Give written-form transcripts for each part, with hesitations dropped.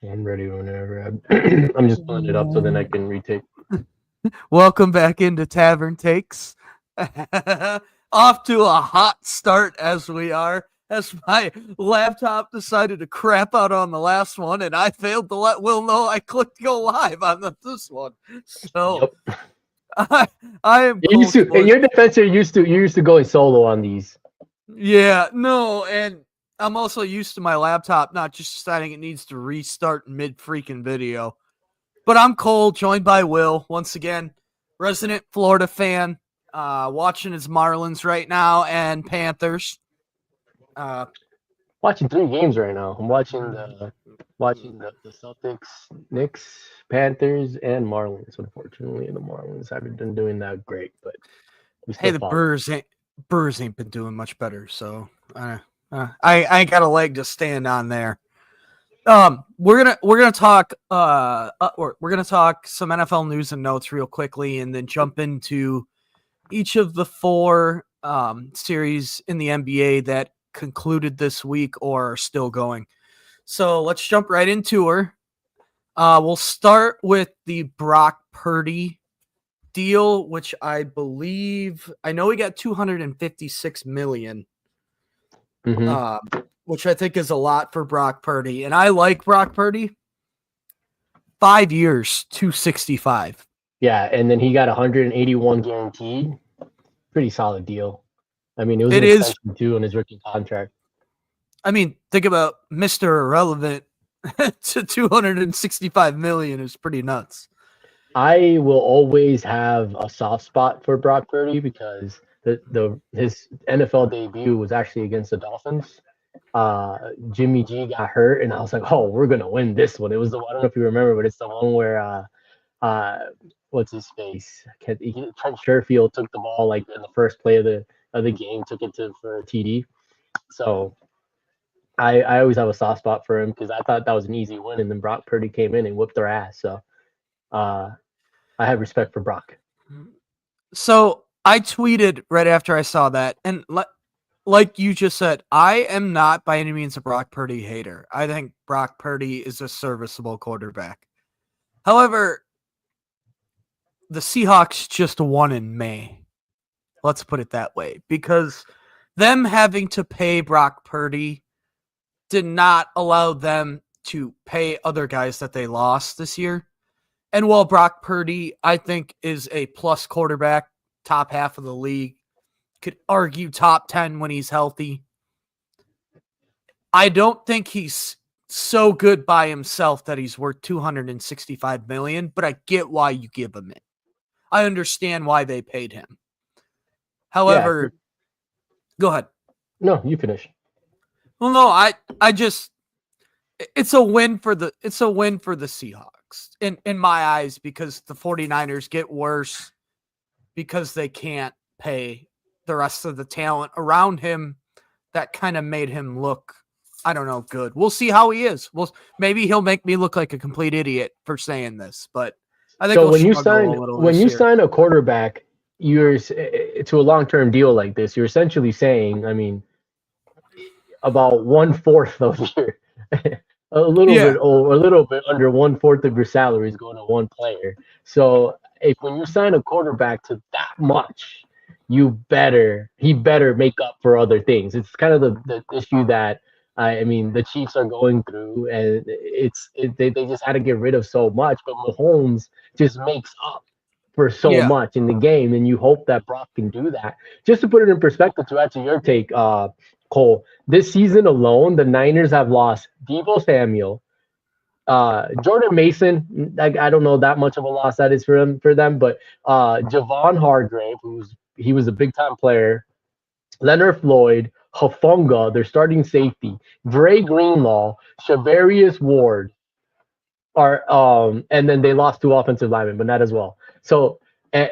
I'm ready whenever. I'm just pulling it up so then I can retake. Welcome back into Tavern Takes. Off to a hot start as we are, as my laptop decided to crap out on the last one, and I failed to let Will know I clicked go live on this one. So Yep. I, I am You used Coach to, in Bush. your defense, you used to going solo on these. Yeah, no, and I'm also used to my laptop not just deciding it needs to restart mid freaking video. But I'm Cole, joined by Will once again, resident Florida fan, watching his Marlins right now and Panthers. Uh, Watching three games right now. I'm watching the Celtics, Knicks, Panthers, and Marlins. Unfortunately, the Marlins haven't been doing that great, but we hey, still the follow. Brewers ain't been doing much better, so I ain't got a leg to stand on there. We're gonna talk we're gonna talk some NFL news and notes real quickly, and then jump into each of the four series in the NBA that concluded this week or are still going. So let's jump right into her. We'll start with the Brock Purdy deal, which I know he got 256 million, Hmm. uh, which I think is a lot for Brock Purdy, and I like Brock Purdy. 5 years, 265. Yeah, and then he got 181 guaranteed. Pretty solid deal. I mean, it was an It is. extension too on his rookie contract. I mean, think about Mister Irrelevant to 265 million is pretty nuts. I will always have a soft spot for Brock Purdy because the his NFL debut was actually against the Dolphins. Jimmy G got hurt, and I was like, "Oh, we're gonna win this one." It was the I don't know if you remember, but it's the one where uh, what's his face? Trent Sherfield took the ball like in the first play of the game, took it to for a TD. So I always have a soft spot for him because I thought that was an easy win, and then Brock Purdy came in and whipped their ass. So uh, I have respect for Brock. So I tweeted right after I saw that, and like you just said, I am not by any means a Brock Purdy hater. I think Brock Purdy is a serviceable quarterback. However, the Seahawks just won in May. Let's put it that way, because them having to pay Brock Purdy did not allow them to pay other guys that they lost this year. And while Brock Purdy, I think, is a plus quarterback, top half of the league, could argue top 10 when he's healthy, I don't think he's so good by himself that he's worth 265 million, but I get why you give him it. I understand why they paid him. Yeah, However, go ahead. no, you finish. Well, no, I just it's a win for the Seahawks in my eyes, because the 49ers get worse because they can't pay the rest of the talent around him that kind of made him look, I don't know, good. We'll see how he is. Maybe he'll make me look like a complete idiot for saying this, but I think So he'll struggle a little when this you year. sign a quarterback, you're to a long term deal like this. You're essentially saying, I mean, about one fourth of your Yeah. a little bit under one fourth of your salary is going to one player. So if when you sign a quarterback to that much, he better make up for other things. It's kind of the issue that I mean the Chiefs are going through, and they just had to get rid of so much. But Mahomes just makes up for so Yeah. much in the game, and you hope that Brock can do that. Just to put it in perspective, to add to your take, Cole, this season alone, the Niners have lost Debo Samuel, Jordan Mason. I don't know that much of a loss that is for them, but Javon Hargrave, he was a big time player, Leonard Floyd, Hafunga, their starting safety, Dre Greenlaw, Shavarius Ward, are and then they lost two offensive linemen, but not as well. So, uh,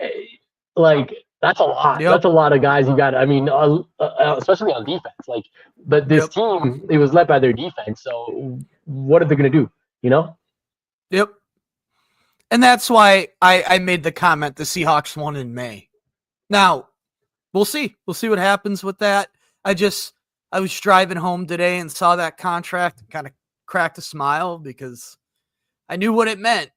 like that's a lot. Yep. That's a lot of guys you got. I mean, especially on defense. Like, but this Yep. team, it was led by their defense. So, what are they gonna do? You know? Yep. And that's why I made the comment the Seahawks won in May. Now, we'll see. We'll see what happens with that. I was driving home today and saw that contract, kind of cracked a smile because I knew what it meant.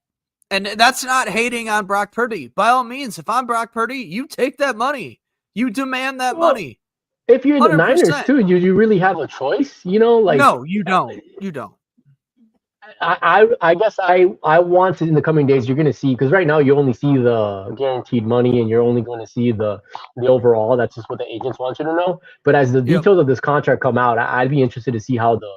And that's not hating on Brock Purdy. By all means, if I'm Brock Purdy, you take that money. You demand that money. If you're the 100%. Niners too, you really have a choice, you know? Like, no, you don't. You don't. I guess I want in the coming days you're gonna see, because right now you only see the guaranteed money and you're only going to see the overall. That's just what the agents want you to know. But as the details of this contract come out, I'd be interested to see how the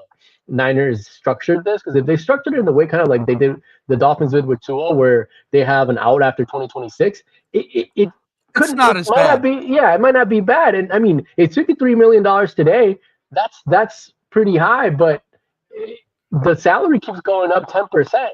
Niners structured this, because if they structured it in the way kind of like they did the Dolphins did with Tua, where they have an out after 2026, it couldn't not as bad. It might not be bad. And I mean, it's $53 million today. That's pretty high, but the salary keeps going up 10%.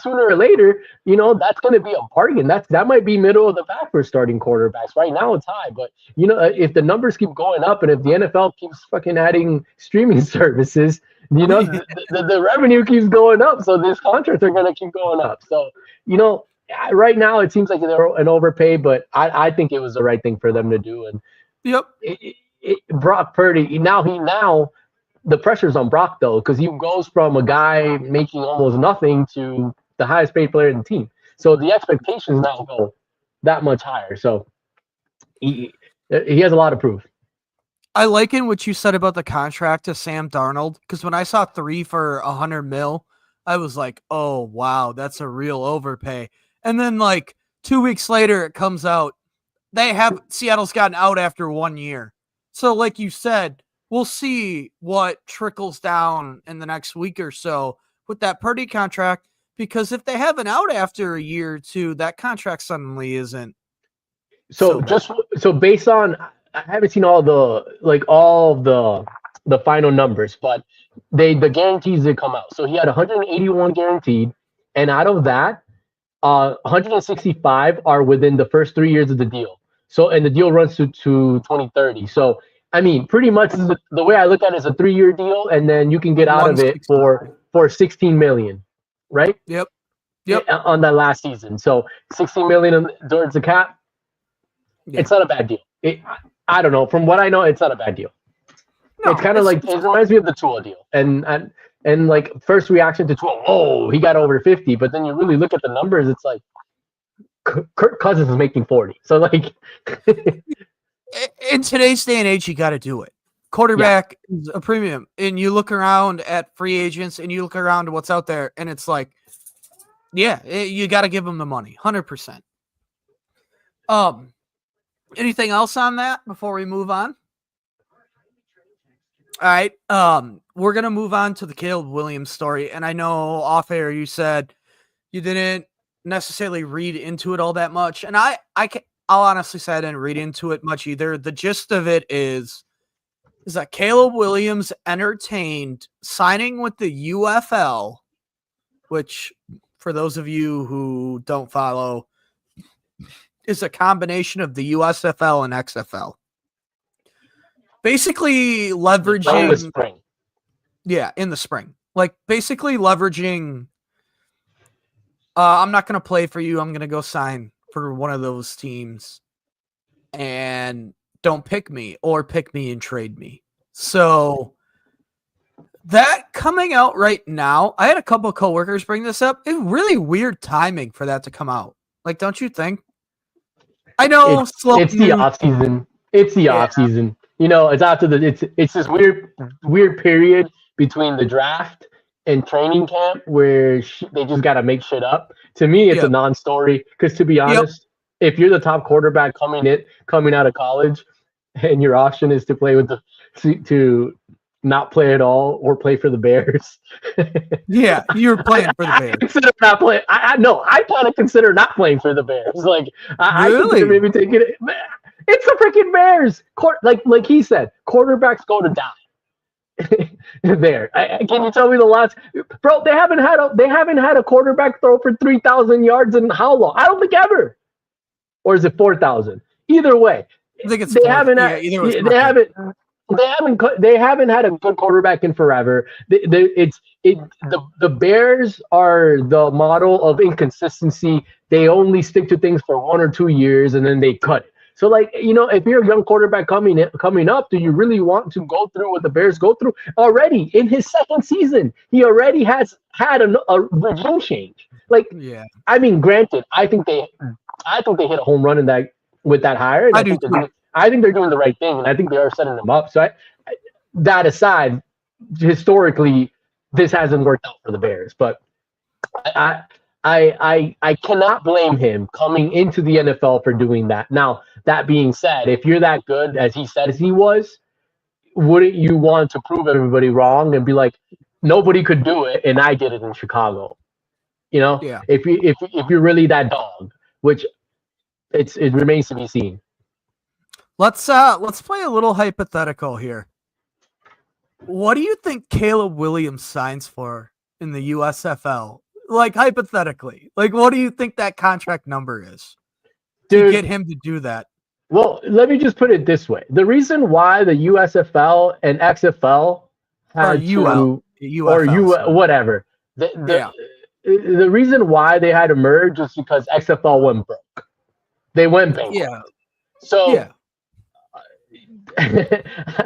Sooner or later, you know, that's going to be a bargain. That might be middle of the pack for starting quarterbacks. Right now it's high, but you know, if the numbers keep going up and if the NFL keeps fucking adding streaming services, you know, the revenue keeps going up. So these contracts are going to keep going up. So, you know, right now it seems like they're an overpay, but I think it was the right thing for them to do. And Brock Purdy, now the pressure's on Brock though, because he goes from a guy making almost nothing to the highest paid player in the team. So the expectations now go that much higher. So he has a lot of proof. I liken what you said about the contract to Sam Darnold, because when I saw 3 for $100 million, I was like, oh wow, that's a real overpay. And then like 2 weeks later, it comes out Seattle's gotten out after 1 year. So like you said, we'll see what trickles down in the next week or so with that Purdy contract, because if they have an out after a year or two, that contract suddenly isn't. So based on, I haven't seen all the final numbers, but the guarantees did come out. So he had 181 guaranteed, and out of that, 165 are within the first 3 years of the deal. So, and the deal runs to 2030. So, I mean, pretty much the way I look at it is a 3-year deal, and then you can get out of it for $16 million, right? Yep. On that last season. So $16 million towards the cap. Yeah. It's not a bad deal. I don't know. From what I know, it's not a bad deal. No, it's kind of like, it reminds me of the Tua deal. And like first reaction to Tua, oh, he got over 50. But then you really look at the numbers, it's like Kirk Cousins is making 40. So like in today's day and age, you got to do it. Quarterback is a premium. And you look around at free agents and you look around at what's out there, and it's like, you got to give them the money. 100%. Anything else on that before we move on? All right. We're going to move on to the Caleb Williams story. And I know off air you said you didn't necessarily read into it all that much. And I'll honestly say I didn't read into it much either. The gist of it is that Caleb Williams entertained signing with the UFL, which for those of you who don't follow, is a combination of the USFL and XFL. Basically leveraging in the spring. Yeah, in the spring. Like basically leveraging I'm not going to play for you. I'm going to go sign for one of those teams and don't pick me, or pick me and trade me. So that coming out right now, I had a couple of coworkers bring this up. It's really weird timing for that to come out. Like, don't you think? I know it's the off season. It's the off season. You know, it's after it's this weird period between the draft and training camp where they just got to make shit up. To me, it's a non-story, because to be honest, if you're the top quarterback coming out of college, and your option is to play with to not play at all or play for the Bears. Yeah, you're playing for the Bears. Consider not playing. I kind of consider not playing for the Bears. Like, I consider maybe taking it. It's the freaking Bears. Like he said, quarterbacks go to die. There. Can you tell me the last? Bro, they haven't had a quarterback throw for 3,000 yards in how long? I don't think ever. Or is it 4,000? Either way. I think it's they haven't had a good quarterback in forever. The Bears are the model of inconsistency. They only stick to things for 1 or 2 years and then they cut it. So, like, if you're a young quarterback coming up, do you really want to go through what the Bears go through already in his second season? He already has had a regime change. Like, Yeah, I mean, granted, I think they hit a home run in that with that hire, and I do too. I think they're doing the right thing, and I think they are setting them up. So, that aside, historically, this hasn't worked out for the Bears, but I I cannot blame him coming into the NFL for doing that. Now, that being said, if you're that good as he said he was, wouldn't you want to prove everybody wrong and be like, nobody could do it, and I did it in Chicago? Yeah. If you're really that dog, which it remains to be seen. Let's play a little hypothetical here. What do you think Caleb Williams signs for in the USFL? Like, hypothetically, like, what do you think that contract number is to get him to do that? Well, let me just put it this way: the reason why the USFL and XFL had whatever the reason why they had to merge was because XFL went broke. They went bankrupt. Yeah. So. Yeah.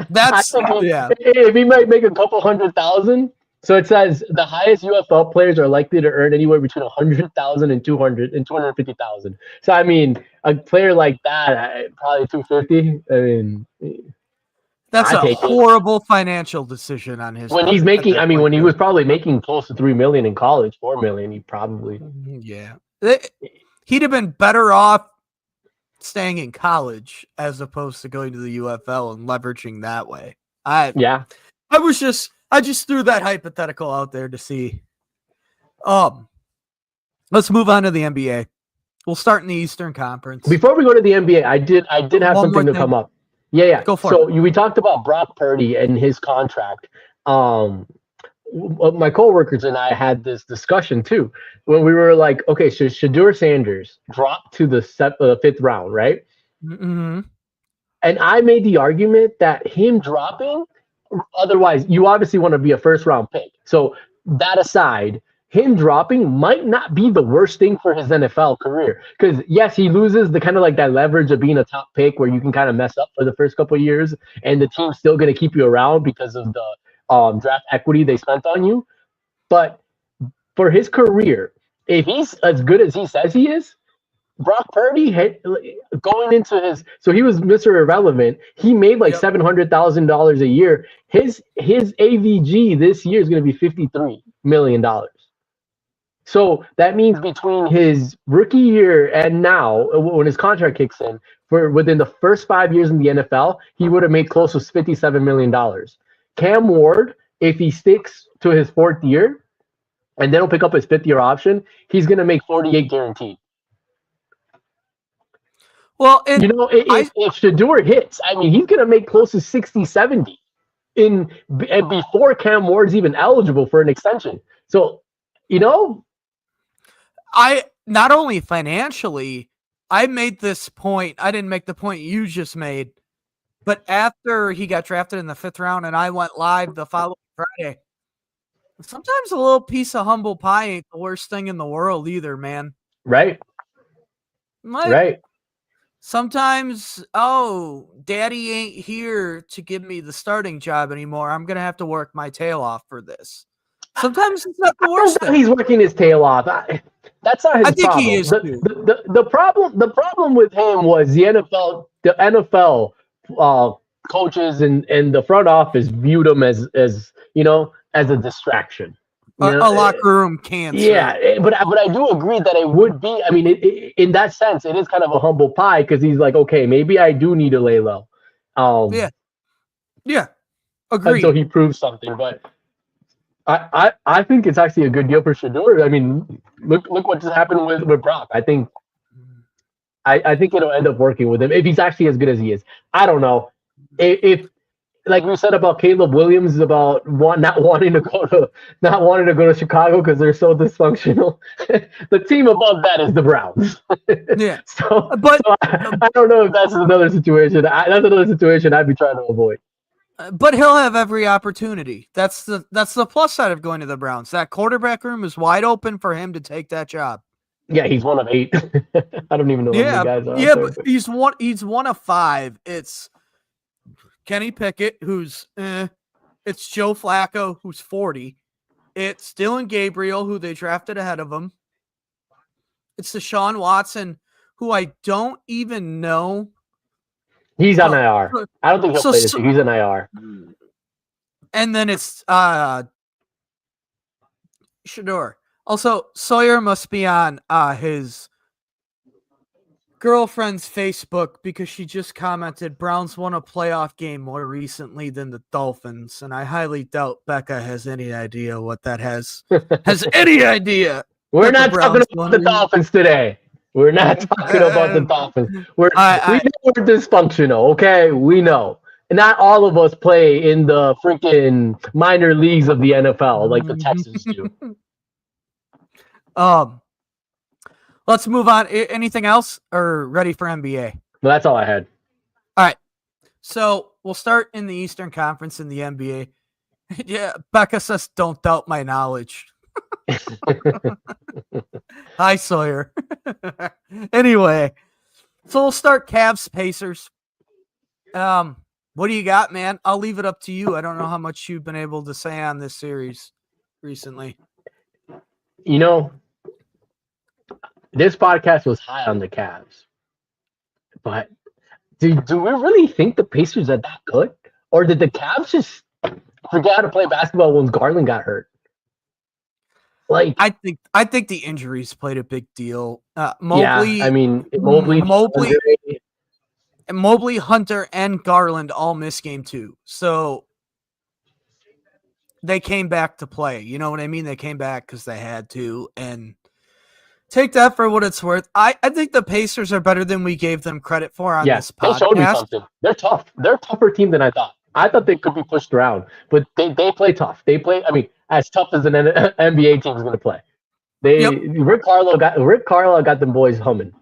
That's if he might make a couple 100,000. So it says the highest UFL players are likely to earn anywhere between 100,000 and 250,000. So I mean, a player like that, probably 250. I mean, that's a horrible financial decision on his. When he's making, I mean, when he was probably making close to $3 million in college, $4 million, he probably. Yeah, he'd have been better off staying in college as opposed to going to the UFL and leveraging that way. I just threw that hypothetical out there to see. Let's move on to the NBA. We'll start in the Eastern Conference. Before we go to the NBA, I did have something to come up. Yeah. Go for it. So we talked about Brock Purdy and his contract. My coworkers and I had this discussion too, when we were like, okay, so Shedeur Sanders dropped to the fifth round, right? Mm-hmm. And I made the argument that him dropping, otherwise, you obviously want to be a first round pick. So that aside, him dropping might not be the worst thing for his NFL career. Because yes, he loses the kind of like that leverage of being a top pick where you can kind of mess up for the first couple of years, and the team's still going to keep you around because of the draft equity they spent on you. But for his career, if he's as good as he says he is, Brock Purdy going into so he was Mr. Irrelevant. He made like $700,000 a year. His AVG this year is going to be $53 million. So that means between his rookie year and now, when his contract kicks in, for within the first 5 years in the NFL, he would have made close to $57 million. Cam Ward, if he sticks to his fourth year and then he'll pick up his fifth year option, he's going to make 48 guaranteed. Well, if Shedeur hits, I mean, he's going to make close to 60, 70 before Cam Ward's even eligible for an extension. So, I not only financially, I made this point. I didn't make the point you just made. But after he got drafted in the fifth round and I went live the following Friday, sometimes a little piece of humble pie ain't the worst thing in the world either, man. Right. Right. Sometimes, daddy ain't here to give me the starting job anymore. I'm going to have to work my tail off for this. Sometimes it's not the worst thing. He's working his tail off. That's not his problem. I think he is. The problem with him was the NFL coaches and the front office viewed him as a distraction. A locker room cancer. Yeah, but I do agree that it would be. I mean, in that sense, it is kind of a humble pie because he's like, okay, maybe I do need to lay low. Yeah, agreed. Until he proves something, but I think it's actually a good deal for Shedeur. I mean, look what just happened with Brock. I think it'll end up working with him if he's actually as good as he is. I don't know if like we said about Caleb Williams about not wanting to go to Chicago because they're so dysfunctional. The team above that is the Browns. Yeah. So I don't know if that's another situation. That's another situation I'd be trying to avoid. But he'll have every opportunity. That's the plus side of going to the Browns. That quarterback room is wide open for him to take that job. Yeah, he's one of 8. I don't even know how many guys are. Yeah, out there, but he's one of 5. It's Kenny Pickett, who's it's Joe Flacco, who's 40. It's Dylan Gabriel, who they drafted ahead of him. It's Deshaun Watson, who I don't even know. he's on IR. I don't think he'll play this year. He's on IR. And then it's Shador. Also, Sawyer must be on his girlfriend's Facebook because she just commented Browns won a playoff game more recently than the Dolphins, and I highly doubt Becca has any idea what that has any idea. We're not talking about the Dolphins today. We're not talking about the Dolphins. We know we're dysfunctional, okay? We know. And not all of us play in the freaking minor leagues of the NFL like the Texans do. Let's move on. Anything else or ready for NBA? No, that's all I had. All right. So we'll start in the Eastern Conference in the NBA. Yeah, Becca says, don't doubt my knowledge. Hi, Sawyer. Anyway, so we'll start Cavs Pacers. What do you got, man? I'll leave it up to you. I don't know how much you've been able to say on this series recently. You know, this podcast was high on the Cavs, but do we really think the Pacers are that good? Or did the Cavs just forget how to play basketball when Garland got hurt? Like, I think the injuries played a big deal. Mobley, yeah, I mean Mobley, Hunter, and Garland all missed game 2. So they came back to play. You know what I mean? They came back because they had to. And take that for what it's worth. I think the Pacers are better than we gave them credit for on this podcast. They showed me something. They're tough. They're a tougher team than I thought. I thought they could be pushed around, but they play tough. They play, I mean, as tough as an NBA team is going to play. Rick Carlisle got them boys humming.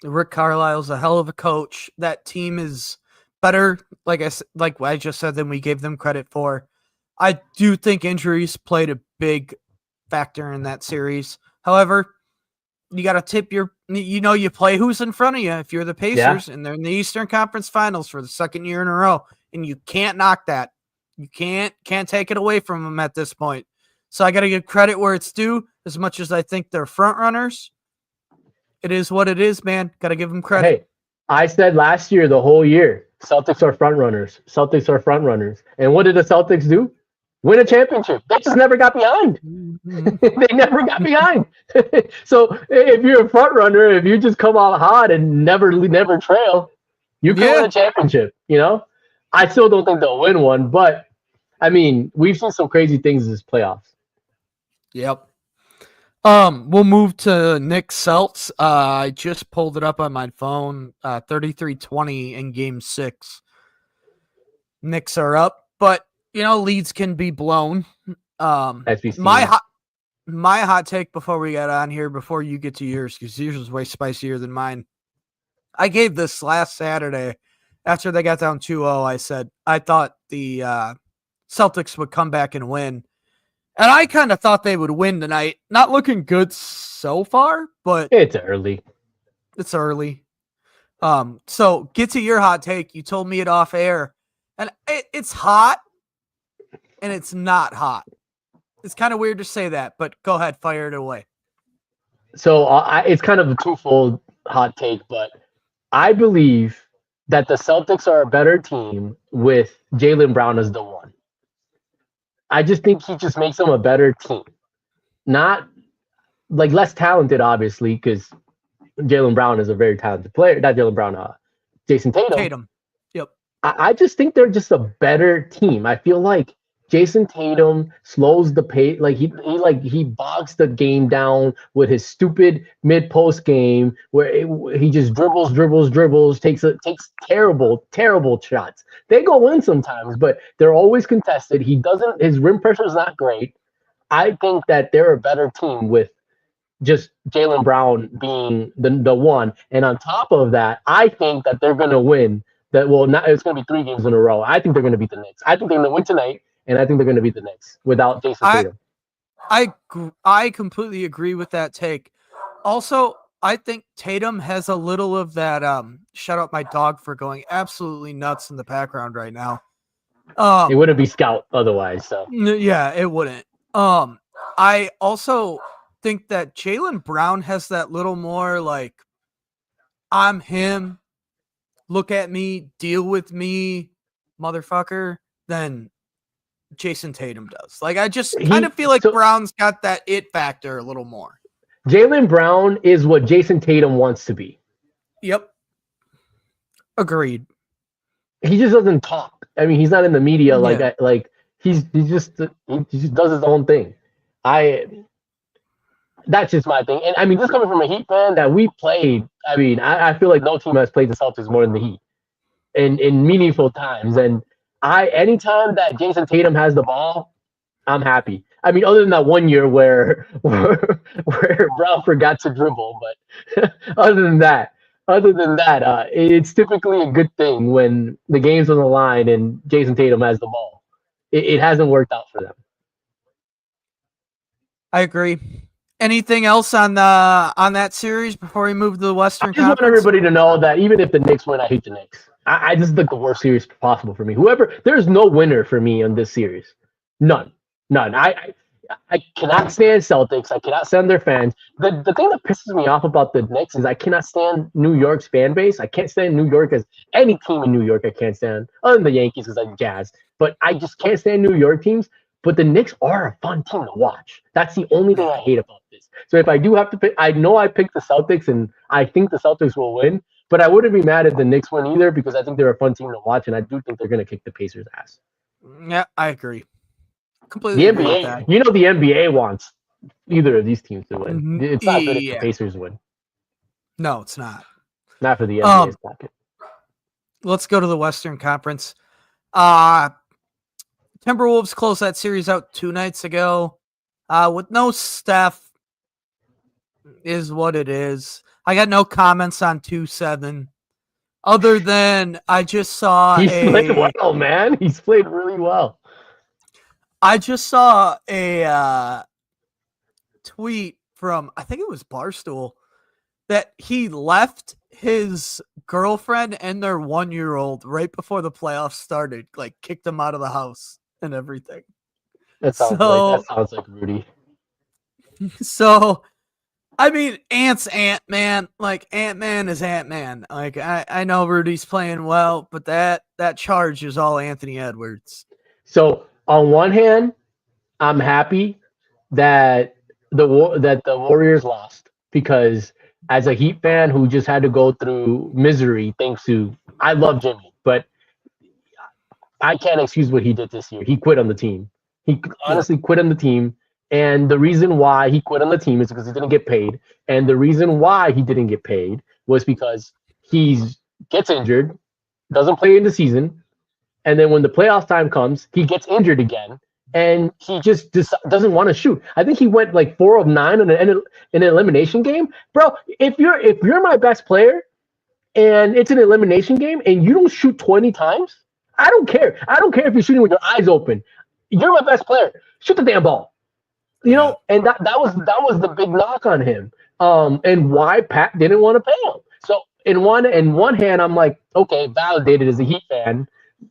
Rick Carlisle's a hell of a coach. That team is better, like I just said, than we gave them credit for. I do think injuries played a big factor in that series. However, you got to tip you play who's in front of you. If you're the Pacers and they're in the Eastern Conference Finals for the second year in a row, and you can't knock that. You can't take it away from them at this point. So I got to give credit where it's due. As much as I think they're front runners, it is what it is, man. Got to give them credit. Hey, I said last year, the whole year, Celtics are front runners. Celtics are front runners. And what did the Celtics do? Win a championship. They just never got behind. They never got behind. So if you're a front runner, if you just come out hot and never trail, you can win a championship. You know, I still don't think they'll win one, but I mean, we've seen some crazy things this playoffs. Yep. We'll move to Knicks Celts. I just pulled it up on my phone. 33-20 in Game 6. Knicks are up, but leads can be blown. My hot take before we get on here, before you get to yours, because yours is way spicier than mine. I gave this last Saturday after they got down 2-0. I said I thought the Celtics would come back and win. And I kind of thought they would win tonight. Not looking good so far, but it's early. So get to your hot take. You told me it off air. And it's hot and it's not hot. It's kind of weird to say that, but go ahead, fire it away. So it's kind of a twofold hot take, but I believe that the Celtics are a better team with Jaylen Brown as the one. I just think he just makes them a better team. Not like less talented, obviously, because Jaylen Brown is a very talented player. Not Jaylen Brown, Jason Tatum. Yep. I just think they're just a better team. I feel like Jason Tatum slows the pace. Like he bogs the game down with his stupid mid-post game where he just dribbles, takes terrible shots. They go in sometimes, but they're always contested. His rim pressure is not great. I think that they're a better team with just Jaylen Brown being the one. And on top of that, I think that they're going to win. It's going to be 3 games in a row. I think they're going to beat the Knicks. I think they're going to win tonight. And I think they're going to beat the Knicks without Jason Tatum. I completely agree with that take. Also, I think Tatum has a little of that. Shut up, my dog for going absolutely nuts in the background right now. It wouldn't be Scout otherwise. So Yeah, it wouldn't. I also think that Jaylen Brown has that little more like, I'm him, look at me, deal with me, motherfucker, than Jason Tatum does. Like, I just kind of feel like Brown's got that it factor a little more. Jaylen Brown is what Jason Tatum wants to be. Yep. Agreed. He just doesn't talk. I mean, he's not in the media like that. Like he just does his own thing. That's just my thing. And I mean, this coming from a Heat fan that we played. I mean, I feel like no team has played the Celtics more than the Heat in meaningful times. And anytime that Jason Tatum has the ball, I'm happy. I mean, other than that one year where Brown forgot to dribble, but other than that, it's typically a good thing when the game's on the line and Jason Tatum has the ball. It hasn't worked out for them. I agree. Anything else on that series before we move to the Western Conference? I just want everybody to know that even if the Knicks win, I hate the Knicks. I just think the worst series possible for me. There's no winner for me on this series. None. I cannot stand Celtics. I cannot stand their fans. The thing that pisses me off about the Knicks is I cannot stand New York's fan base. I can't stand New York as any team in New York. I can't stand other than the Yankees because I'm Jazz. But I just can't stand New York teams. But the Knicks are a fun team to watch. That's the only thing I hate about this. So if I do have to pick, I know I picked the Celtics and I think the Celtics will win. But I wouldn't be mad if the Knicks win either because I think they're a fun team to watch and I do think they're going to kick the Pacers' ass. Yeah, I agree. Completely the NBA, the NBA wants either of these teams to win. It's not good if the Pacers win. No, it's not. Not for the NBA's pocket. Let's go to the Western Conference. Timberwolves closed that series out 2 nights ago. With no Steph, is what it is. I got no comments on 2-7. Other than I just saw He's played well, man. He's played really well. I just saw a tweet from, I think it was Barstool, that he left his girlfriend and their 1-year-old right before the playoffs started, like kicked them out of the house and everything. That sounds like Rudy. So, I mean, Ant's Ant-Man. Like, Ant-Man is Ant-Man. Like, I know Rudy's playing well, but that charge is all Anthony Edwards. So, on one hand, I'm happy that the Warriors lost because as a Heat fan who just had to go through misery thanks to I love Jimmy, but I can't excuse what he did this year. He quit on the team. He honestly quit on the team. And the reason why he quit on the team is because he didn't get paid. And the reason why he didn't get paid was because he gets injured, doesn't play in the season, and then when the playoff time comes, he gets injured again, and he just doesn't want to shoot. I think he went like 4 of 9 in an elimination game. Bro, if you're my best player and it's an elimination game and you don't shoot 20 times, I don't care. I don't care if you're shooting with your eyes open. You're my best player. Shoot the damn ball. You know, and that was the big knock on him. And why Pat didn't want to pay him. So in one hand, I'm like, okay, validated as a Heat fan.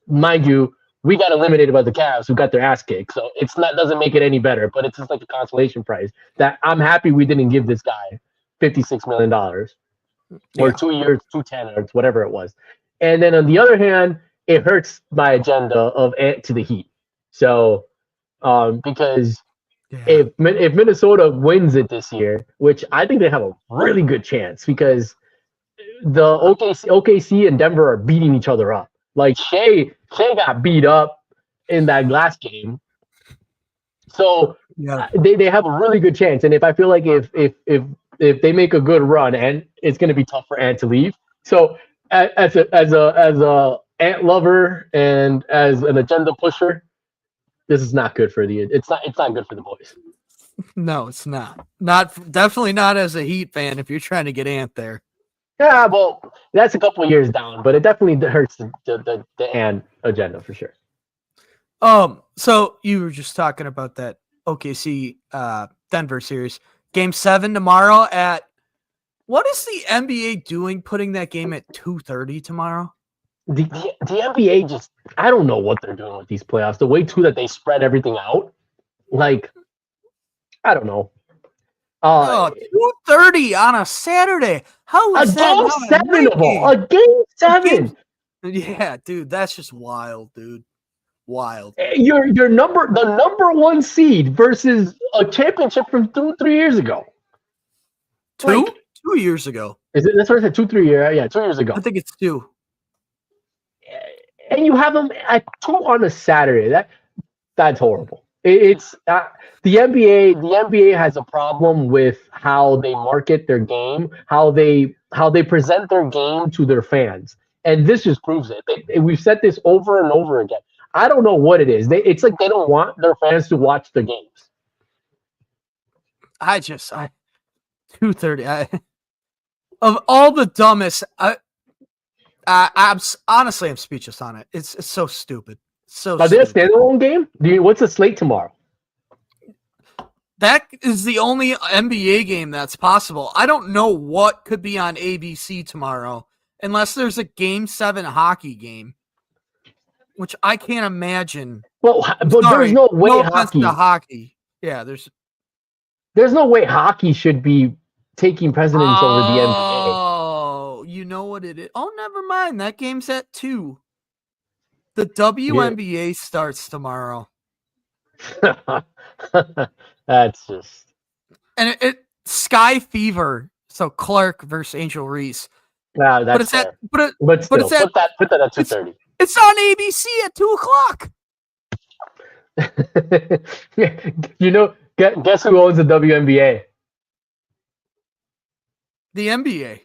Mind you, we got eliminated by the Cavs who got their ass kicked. So doesn't make it any better, but it's just like a consolation prize that I'm happy we didn't give this guy $56 million or 2 years, 210 or whatever it was. And then on the other hand, it hurts my agenda of Ant to the Heat. So because if Minnesota wins it this year, which I think they have a really good chance because the OKC and Denver are beating each other up. Like Shea got beat up in that last game. So they have a really good chance. And if I feel like if they make a good run, and it's going to be tough for Ant to leave. So as a Ant lover and as an agenda pusher, this is not good for it's not good for the boys. No, it's not. Definitely not as a Heat fan if you're trying to get Ant there. Yeah, well, that's a couple of years down, but it definitely hurts the Ant agenda for sure. So you were just talking about that OKC Denver series. Game 7 tomorrow at What is the NBA doing putting that game at 2:30 tomorrow? The NBA just, I don't know what they're doing with these playoffs. The way too that they spread everything out, like, I don't know. Oh, 2:30 on a Saturday. How A is that game not a seven night of all. game? A game seven. Yeah, dude, that's just wild, dude. Wild. Your the number one seed versus a championship from 2-3 years ago. Two? Like, 2 years ago. is it? That's what I said. 2-3 years. Yeah, 2 years ago. I think it's 2. And you have them at 2 on a Saturday. That's horrible. It's the NBA. The NBA has a problem with how they market their game, how they present their game to their fans, and this just proves it. We've said this over and over again. I don't know what it is. It's like they don't want their fans to watch their games. 2:30. Of all the dumbest, I'm honestly, I'm speechless on it. It's so stupid. So Are they a standalone game? What's the slate tomorrow? That is the only NBA game that's possible. I don't know what could be on ABC tomorrow unless there's a Game 7 hockey game, which I can't imagine. Well, but there's no way hockey. Yeah, there's no way hockey should be taking precedence over the NBA. Oh, you know what it is? Oh, never mind. That game's at 2. The WNBA starts tomorrow. That's just, and it Sky Fever. So Clark versus Angel Reese. Wow, that's but it's fair. But still, it's at, put that at 2:30. It's on ABC at 2:00. You know, guess who owns the WNBA? The NBA.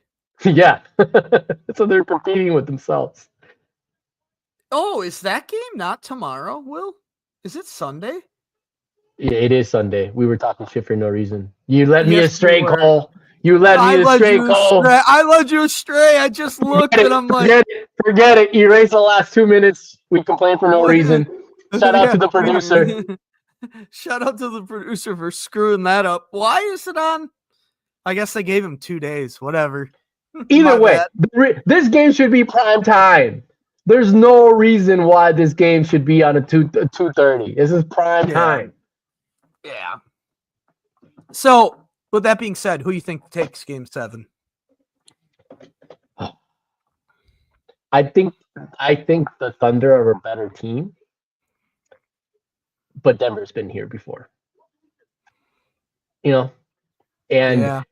Yeah. So they're competing with themselves. Oh, is that game not tomorrow, Will? Is it Sunday? Yeah, it is Sunday. We were talking shit for no reason. You led me astray, Cole. You led me astray, Cole. I led you astray. I just looked and I'm like, forget it. Erase the last 2 minutes. We complained for no reason. Shout out to the producer. Shout out to the producer for screwing that up. Why is it on? I guess they gave him 2 days. Whatever. Either way, this game should be prime time. There's no reason why this game should be on a 2:30. This is prime time. Yeah. So, with that being said, who do you think takes Game 7? I think the Thunder are a better team, but Denver's been here before. You know, and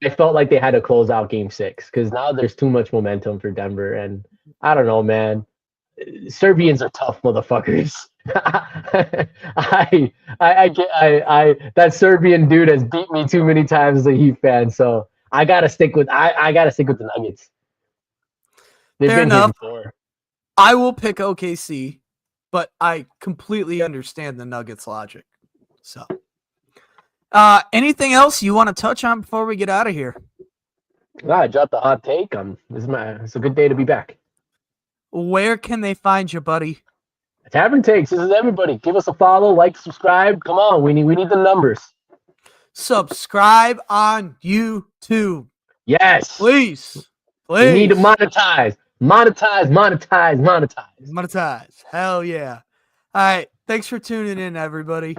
I felt like they had to close out Game 6 because now there's too much momentum for Denver, and I don't know, man. Serbians are tough motherfuckers. I that Serbian dude has beat me too many times as a Heat fan, so I gotta stick with the Nuggets. They've been here before. I will pick OKC, but I completely understand the Nuggets logic. So, anything else you want to touch on before we get out of here? I dropped the hot take. It's a good day to be back. Where can they find you, buddy? Tavern Takes. This is everybody. Give us a follow, like, subscribe. Come on, we need the numbers. Subscribe on YouTube. Yes, please. We need to monetize. Monetize. Hell yeah! All right. Thanks for tuning in, everybody.